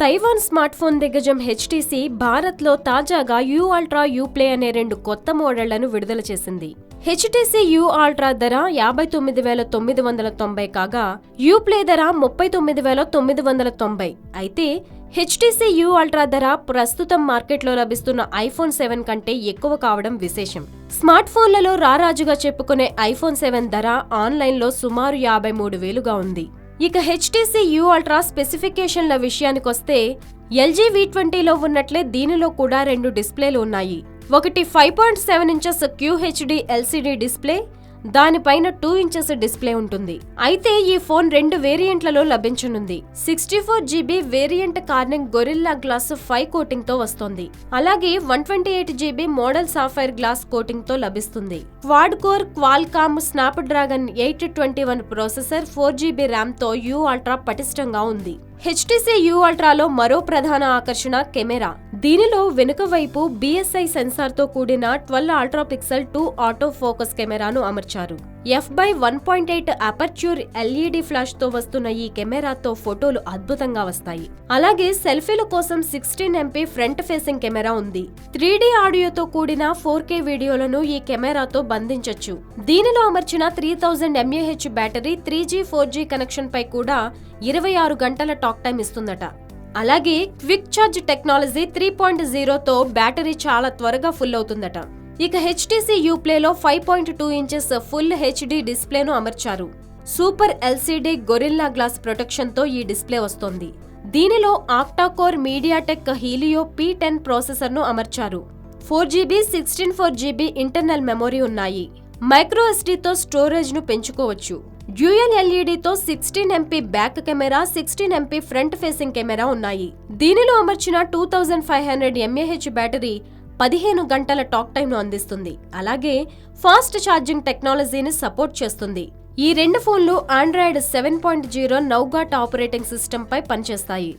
Taiwan smart phone దిగ్గజం HTC భారత్లో తాజాగా యూ అల్ట్రా యూ ప్లే అనే 2 కొత్త మోడళ్లను విడుదల చేసింది. హెచ్టీసీ యూ అల్ట్రా ధర 59,990 కాగా యూ ప్లే ధర 39,990. అయితే హెచ్టీసీ యూ అల్ట్రా ధర ప్రస్తుతం మార్కెట్లో లభిస్తున్న ఐఫోన్ 7 కంటే ఎక్కువ కావడం విశేషం. స్మార్ట్ ఫోన్లలో రారాజుగా చెప్పుకునే ఐఫోన్ 7 ధర ఆన్లైన్లో సుమారు 53,000గా ఉంది. ఇక హెచ్టీసీ యూ అల్ట్రా స్పెసిఫికేషన్ల విషయానికొస్తే ఎల్జీ V20లో ఉన్నట్లే దీనిలో కూడా 2 డిస్ప్లేలు ఉన్నాయి. ఒకటి 5.7 ఇంచెస్ QHD LCD డిస్ప్లే, దానిపైన 2 ఇంచెస్ డిస్ప్లే ఉంటుంది. అయితే ఈ ఫోన్ 2 వేరియంట్లలో లభించనుంది. 64GB variant Corning Gorilla glass 5 coating తో వస్తోంది. అలాగే 128GB model sapphire glass coating తో లభిస్తుంది. Quad core Qualcomm Snapdragon 821 processor, 4GB RAM తో యూ అల్ట్రా పటిష్టంగా ఉంది. హెచ్టీసీ యూ అల్ట్రాలో మరో ప్రధాన ఆకర్షణ కెమెరా. దీనిలో వెనుక వైపు BSI సెన్సార్ తో కూడిన 12 అల్ట్రా పిక్సెల్ 2 ఆటో ఫోకస్ కెమెరాను అమర్చారు. f/1.8 అపర్చ్యూర్ LED ఫ్లాష్ తో వస్తున్న ఈ కెమెరాతో ఫోటోలు అద్భుతంగా వస్తాయి. అలాగే సెల్ఫీల కోసం 16MP ఫ్రంట్ ఫేసింగ్ కెమెరా ఉంది. 3D ఆడియోతో కూడిన 4K వీడియోలను ఈ కెమెరాతో బంధించొచ్చు. దీనిలో అమర్చిన 3000 mAh battery 3G 4G connection పై కూడా 26 గంటల టాక్ టైం ఇస్తుందట. అలాగే క్విక్ ఛార్జ్ టెక్నాలజీ 3.0తో బ్యాటరీ చాలా త్వరగా ఫుల్ అవుతుందట. ఇక హెచ్టీసీ యూ ప్లేలో 5.2 ఇంచెస్ ఫుల్ HD డిస్ప్లేను అమర్చారు. Super LCD Gorilla glass protection తో ఈ డిస్ప్లే వస్తోంది. దీనిలో ఆక్టాకోర్ మీడియాటెక్ హీలియో P10 ప్రాసెసర్ను అమర్చారు. 4GB 64GB ఇంటర్నల్ మెమొరీ ఉన్నాయి. మైక్రో SD తో స్టోరేజ్ ను పెంచుకోవచ్చు. డ్యూయల్ LED తో 16MP back camera, 16MP front facing camera ఉన్నాయి. దీనిలో అమర్చిన 2500 mAh బ్యాటరీ 15 గంటల టాక్ టైమ్ ను అందిస్తుంది. అలాగే ఫాస్ట్ ఛార్జింగ్ టెక్నాలజీని సపోర్ట్ చేస్తుంది. ఈ 2 ఫోన్లు ఆండ్రాయిడ్ 7.0 నౌగాట్ ఆపరేటింగ్ సిస్టమ్ పై పనిచేస్తాయి.